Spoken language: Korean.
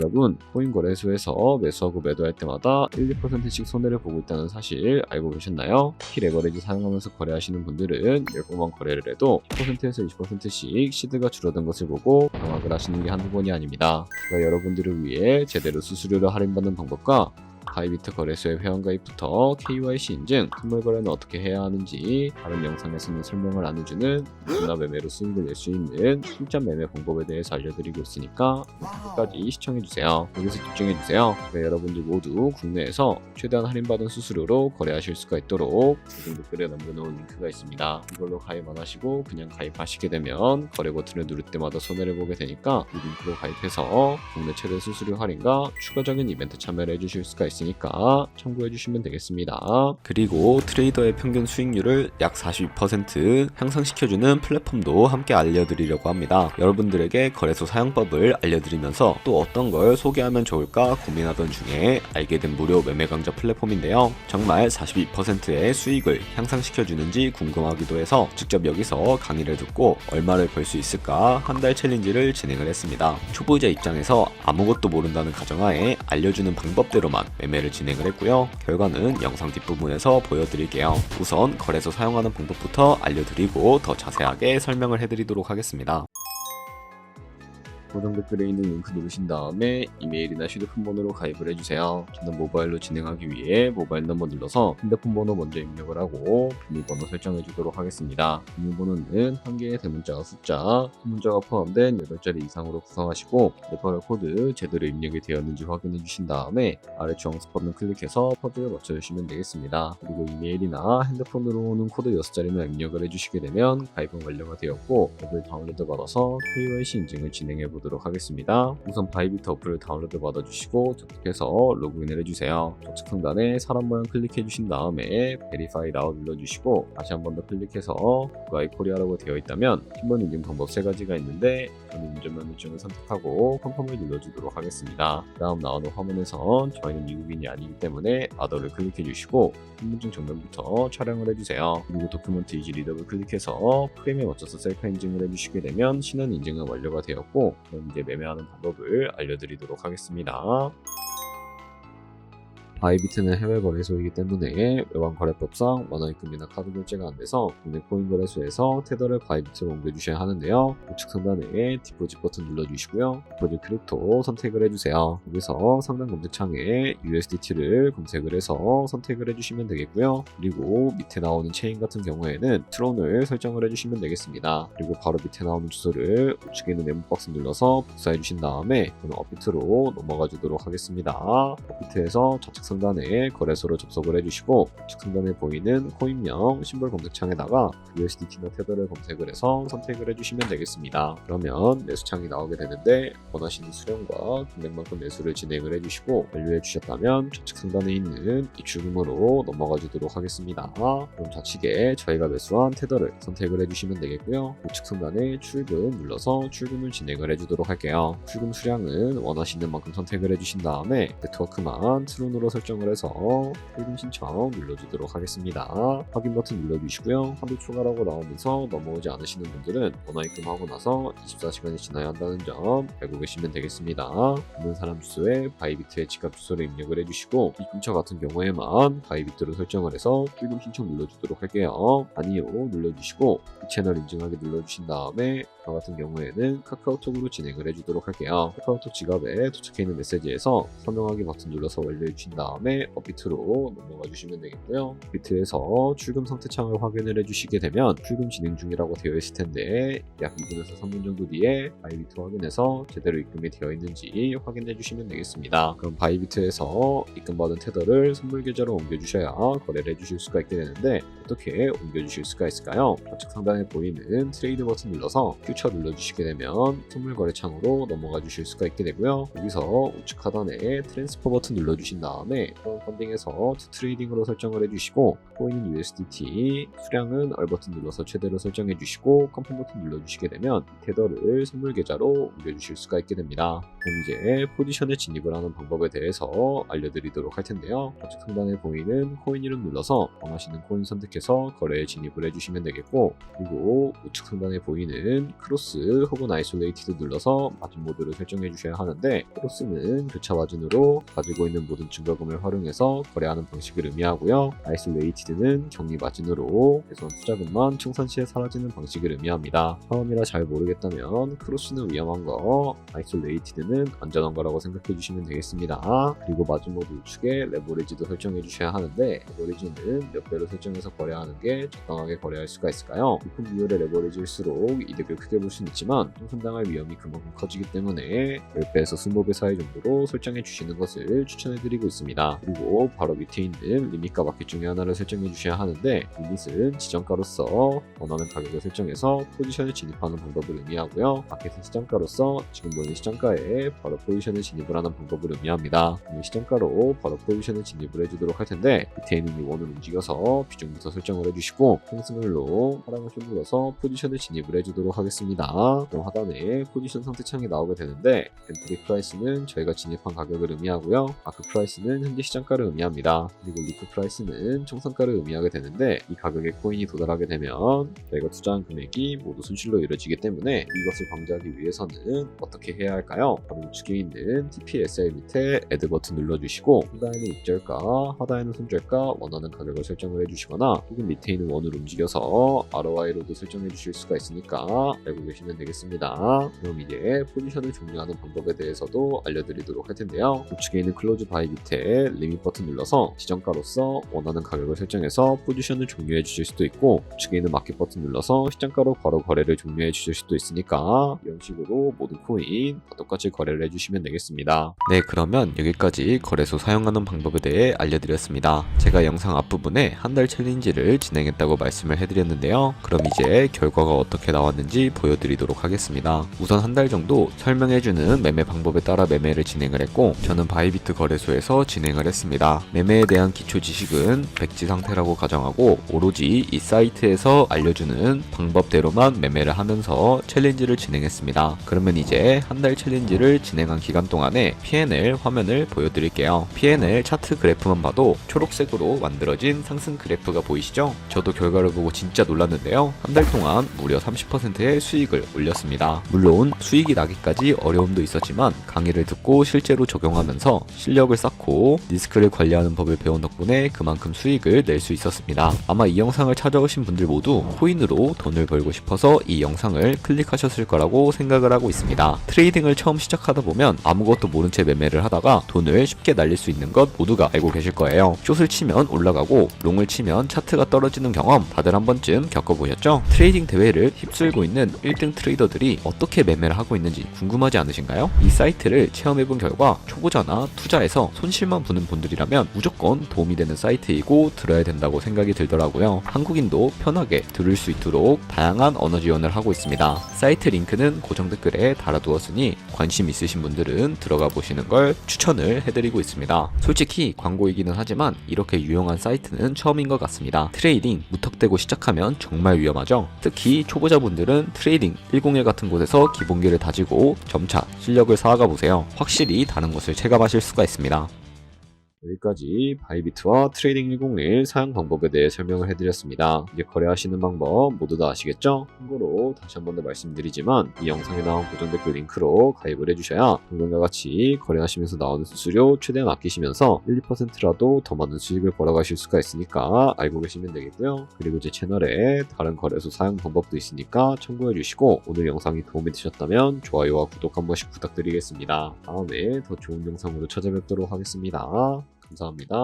여러분, 코인 거래소에서 매수하고 매도할 때마다 1, 2%씩 손해를 보고 있다는 사실 알고 계셨나요? 특히 레버리지 사용하면서 거래하시는 분들은 10번만 거래를 해도 10%에서 20%씩 시드가 줄어든 것을 보고 당황을 하시는 게 한두 번이 아닙니다. 제가 여러분들을 위해 제대로 수수료를 할인받는 방법과 바이비트 거래소의 회원가입부터 KYC 인증, 선물 거래는 어떻게 해야 하는지 다른 영상에서는 설명을 안 해주는 누구나 매매로 수익을 낼 수 있는 실전 매매 방법에 대해서 알려드리고 있으니까 끝까지 시청해주세요. 여기서 집중해주세요. 네, 여러분들 모두 국내에서 최대한 할인받은 수수료로 거래하실 수가 있도록 고정 댓글에 남겨놓은 링크가 있습니다. 이걸로 가입 안 하시고 그냥 가입하시게 되면 거래 버튼을 누를 때마다 손해를 보게 되니까 이 링크로 가입해서 국내 최대 수수료 할인과 추가적인 이벤트 참여를 해주실 수가 있으니까 참고해주시면 되겠습니다. 그리고 트레이더의 평균 수익률을 약 42% 향상시켜주는 플랫폼도 함께 알려드리려고 합니다. 여러분들에게 거래소 사용법을 알려드리면서 또 어떤 걸 소개하면 좋을까 고민하던 중에 알게 된 무료 매매 강좌 플랫폼인데요. 정말 42%의 수익을 향상시켜주는지 궁금하기도 해서 직접 여기서 강의를 듣고 얼마를 벌 수 있을까 한 달 챌린지를 진행을 했습니다. 초보자 입장에서 아무것도 모른다는 가정하에 알려주는 방법대로만 매매를 진행을 했고요. 결과는 영상 뒷부분에서 보여드릴게요. 우선 거래소 사용하는 방법부터 알려드리고 더 자세하게 설명을 해드리도록 하겠습니다. 고정 댓글에 있는 링크 누르신 다음에 이메일이나 휴대폰 번호로 가입을 해주세요. 저는 모바일로 진행하기 위해 모바일 넘버 눌러서 핸드폰 번호 먼저 입력을 하고 비밀번호 설정해 주도록 하겠습니다. 비밀번호는 한 개의 대문자와 숫자, 소문자가 포함된 8자리 이상으로 구성하시고 레퍼럴 코드 제대로 입력이 되었는지 확인해 주신 다음에 아래 주황색 버튼 클릭해서 퍼즐을 맞춰주시면 되겠습니다. 그리고 이메일이나 핸드폰으로 오는 코드 6자리만 입력을 해주시게 되면 가입은 완료가 되었고 앱을 다운로드 받아서 KYC 인증을 진행해 보도록 하겠습니다. 우선 바이비트 어플을 다운로드 받아주시고 접속해서 로그인을 해주세요. 좌측 상단에 사람 모양 클릭해 주신 다음에 Verify Now 눌러주시고 다시 한 번 더 클릭해서 국가의 코리아라고 되어 있다면 팀원 인증 방법 3가지가 있는데 저는 운전면허증을 선택하고 컨펌을 눌러주도록 하겠습니다. 다음 나오는 화면에선 저희는 미국인이 아니기 때문에 아더를 클릭해 주시고 신분증 정면부터 촬영을 해주세요. 그리고 도큐먼트 이지 리더를 클릭해서 프레임에 맞춰서 셀카 인증을 해주시게 되면 신원 인증은 완료가 되었고 그럼 이제 매매하는 방법을 알려드리도록 하겠습니다. 바이비트는 해외 거래소이기 때문에 외환 거래법상 원화입금이나 카드 결제가 안 돼서 국내 코인 거래소에서 테더를 바이비트로 옮겨주셔야 하는데요. 우측 상단에 디포짓 버튼 눌러주시고요. 디포짓 크립토 선택을 해주세요. 여기서 상단 검색창에 USDT를 검색을 해서 선택을 해주시면 되겠고요. 그리고 밑에 나오는 체인 같은 경우에는 트론을 설정을 해주시면 되겠습니다. 그리고 바로 밑에 나오는 주소를 우측에 있는 네모 박스 눌러서 복사해 주신 다음에 저는 업비트로 넘어가 주도록 하겠습니다. 업비트에서 좌측 상단에 거래소로 접속을 해주시고 우측 상단에 보이는 코인명 심볼 검색창에다가 USDT나 테더를 검색을 해서 선택을 해주시면 되겠습니다. 그러면 매수창이 나오게 되는데 원하시는 수량과 금액만큼 매수를 진행을 해주시고 완료해 주셨다면 좌측 상단에 있는 입출금으로 넘어가 주도록 하겠습니다. 그럼 좌측에 저희가 매수한 테더를 선택을 해주시면 되겠고요. 우측 상단에 출금 눌러서 출금을 진행을 해주도록 할게요. 출금 수량은 원하시는 만큼 선택을 해주신 다음에 네트워크만 트론으로 설정을 해서 출금 신청 눌러주도록 하겠습니다. 확인 버튼 눌러주시고요. 한도 추가라고 나오면서 넘어오지 않으시는 분들은 원화입금하고 나서 24시간이 지나야 한다는 점 알고 계시면 되겠습니다. 있는 사람 주소에 바이비트의 지갑 주소를 입력을 해주시고 입금처 같은 경우에만 바이비트로 설정을 해서 출금 신청 눌러주도록 할게요. 아니요 눌러주시고 이 채널 인증하기 눌러주신 다음에 저 같은 경우에는 카카오톡으로 진행을 해주도록 할게요. 카카오톡 지갑에 도착해 있는 메시지에서 서명하기 버튼 눌러서 완료해 주신 다음에 업비트로 넘어가 주시면 되겠고요. 업비트에서 출금 상태 창을 확인을 해주시게 되면 출금 진행 중이라고 되어 있을 텐데 약 2분에서 3분 정도 뒤에 바이비트 확인해서 제대로 입금이 되어 있는지 확인해 주시면 되겠습니다. 그럼 바이비트에서 입금받은 테더를 선물 계좌로 옮겨주셔야 거래를 해주실 수가 있게 되는데 어떻게 옮겨주실 수가 있을까요? 좌측 상단에 보이는 트레이드 버튼 눌러서 퓨처 눌러주시게 되면 선물 거래 창으로 넘어가 주실 수가 있게 되고요. 여기서 우측 하단에 트랜스퍼 버튼 눌러주신 다음에 다음에 프롬 펀딩에서 투 트레이딩으로 설정을 해주시고 코인은 USDT, 수량은 얼 버튼 눌러서 최대로 설정해 주시고 컴펌 버튼 눌러주시게 되면 테더를 선물 계좌로 옮겨주실 수가 있게 됩니다. 그럼 이제 포지션에 진입을 하는 방법에 대해서 알려드리도록 할 텐데요. 좌측 상단에 보이는 코인 이름 눌러서 원하시는 코인 선택해서 거래에 진입을 해주시면 되겠고, 그리고 우측 상단에 보이는 크로스 혹은 아이솔레이티드 눌러서 마진 모드를 설정해 주셔야 하는데, 크로스는 교차 마진으로 가지고 있는 모든 증거금을 활용해서 거래하는 방식을 의미하고요. 아이솔레이티드는 격리 마진으로 최소한 투자금만 청산 시에 사라지는 방식을 의미합니다. 처음이라 잘 모르겠다면 크로스는 위험한 거, 아이솔레이티드는 안전한 거라고 생각해 주시면 되겠습니다. 그리고 마진 모드 우측에 레버리지도 설정해 주셔야 하는데, 레버리지는 몇 배로 설정해서 거래하는 게 적당하게 거래할 수가 있을까요? 높은 비율의 레버리지일수록 이득을 크게 볼 수는 있지만 손상당할 위험이 그만큼 커지기 때문에 10배에서 20배 사이 정도로 설정해 주시는 것을 추천해 드리고 있습니다. 그리고 바로 밑에 있는 리밋과 마켓 중에 하나를 설정해 주셔야 하는데, 리밋은 지정가로서 원하는 가격을 설정해서 포지션에 진입하는 방법을 의미하고요. 마켓은 시장가로서 지금 보이는 시장가에 바로 포지션에 진입을 하는 방법을 의미합니다. 이 시장가로 바로 포지션에 진입을 해주도록 할 텐데, 밑에 있는 이 원을 움직여서 비중부터 설정을 해주시고 상승을로 하락을 좀 눌러서 포지션에 진입을 해주도록 하겠습니다. 그럼 하단에 포지션 선택창이 나오게 되는데, 엔트리 프라이스는 저희가 진입한 가격을 의미하고요. 마크 프라이스는 현재 시장가를 의미합니다. 그리고 리크 프라이스는 청산가를 의미하게 되는데, 이 가격에 코인이 도달하게 되면 저희가 투자한 금액이 모두 손실로 이루어지기 때문에 이것을 방지하기 위해서는 어떻게 해야 할까요? 바로 우측에 있는 TPSL 밑에 애드 버튼 눌러주시고 상단에는 입절가, 하단에는 손절가 원하는 가격을 설정을 해주시거나, 혹은 밑에 있는 원을 움직여서 ROI로도 설정해 주실 수가 있으니까 알고 계시면 되겠습니다. 그럼 이제 포지션을 종료하는 방법에 대해서도 알려드리도록 할 텐데요. 우측에 있는 클로즈 바이 밑에 리밋 버튼 눌러서 지정가로서 원하는 가격을 설정해서 포지션을 종료해 주실 수도 있고, 우측에 있는 마켓 버튼 눌러서 시장가로 바로 거래를 종료해 주실 수도 있으니까 이런 식으로 모든 코인 다 똑같이 거래를 해주시면 되겠습니다. 네, 그러면 여기까지 거래소 사용하는 방법에 대해 알려드렸습니다. 제가 영상 앞부분에 한 달 챌린지를 진행했다고 말씀을 해드렸는데요. 그럼 이제 결과가 어떻게 나왔는지 보여드리도록 하겠습니다. 우선 한 달 정도 설명해주는 매매 방법에 따라 매매를 진행을 했고, 저는 바이비트 거래소에서 진행을 했습니다. 매매에 대한 기초 지식은 백지 상태라고 가정하고 오로지 이 사이트에서 알려주는 방법대로만 매매를 하면서 챌린지를 진행했습니다. 그러면 이제 한 달 챌린지를 진행한 기간 동안에 P&L 화면을 보여드릴게요. P&L 차트 그래프만 봐도 초록색으로 만들어진 상승 그래프가 보이시죠? 저도 결과를 보고 진짜 놀랐는데요. 한 달 동안 무려 30%의 수익을 올렸습니다. 물론 수익이 나기까지 어려움도 있었지만 강의를 듣고 실제로 적용하면서 실력을 쌓고 리스크를 관리하는 법을 배운 덕분에 그만큼 수익을 낼 수 있었습니다. 아마 이 영상을 찾아오신 분들 모두 코인으로 돈을 벌고 싶어서 이 영상을 클릭하셨을 거라고 생각을 하고 있습니다. 트레이딩을 처음 시작하다 보면 아무것도 모른 채 매매를 하다가 돈을 쉽게 날릴 수 있는 것 모두가 알고 계실 거예요. 숏을 치면 올라가고 롱을 치면 차트가 떨어지는 경험 다들 한 번쯤 겪어보셨죠? 트레이딩 대회를 휩쓸고 있는 1등 트레이더들이 어떻게 매매를 하고 있는지 궁금하지 않으신가요? 이 사이트를 체험해본 결과 초보자나 투자에서 손실만 보는 분들이라면 무조건 도움이 되는 사이트이고 들어야 된다고 생각이 들더라고요. 한국인도 편하게 들을 수 있도록 다양한 언어 지원을 하고 있습니다. 사이트 링크는 고정 댓글에 달아두었으니 관심 있으신 분들은 들어가 보시는 걸 추천을 해드리고 있습니다. 솔직히 광고이기는 하지만 이렇게 유용한 사이트는 처음인 것 같습니다. 트레이딩 무턱대고 시작하면 정말 위험하죠. 특히 초보자분들은 트레이딩 101 같은 곳에서 기본기를 다지고 점차 실력을 쌓아가 보세요. 확실히 다른 것을 체감하실 수가 있습니다. 여기까지 바이비트와 트레이딩 101 사용 방법에 대해 설명을 해드렸습니다. 이제 거래하시는 방법 모두 다 아시겠죠? 참고로 다시 한 번 더 말씀드리지만 이 영상에 나온 고정 댓글 링크로 가입을 해주셔야 방금과 같이 거래하시면서 나오는 수수료 최대한 아끼시면서 1, 2%라도 더 많은 수익을 벌어가실 수가 있으니까 알고 계시면 되겠고요. 그리고 제 채널에 다른 거래소 사용 방법도 있으니까 참고해주시고, 오늘 영상이 도움이 되셨다면 좋아요와 구독 한 번씩 부탁드리겠습니다. 다음에 더 좋은 영상으로 찾아뵙도록 하겠습니다. 감사합니다.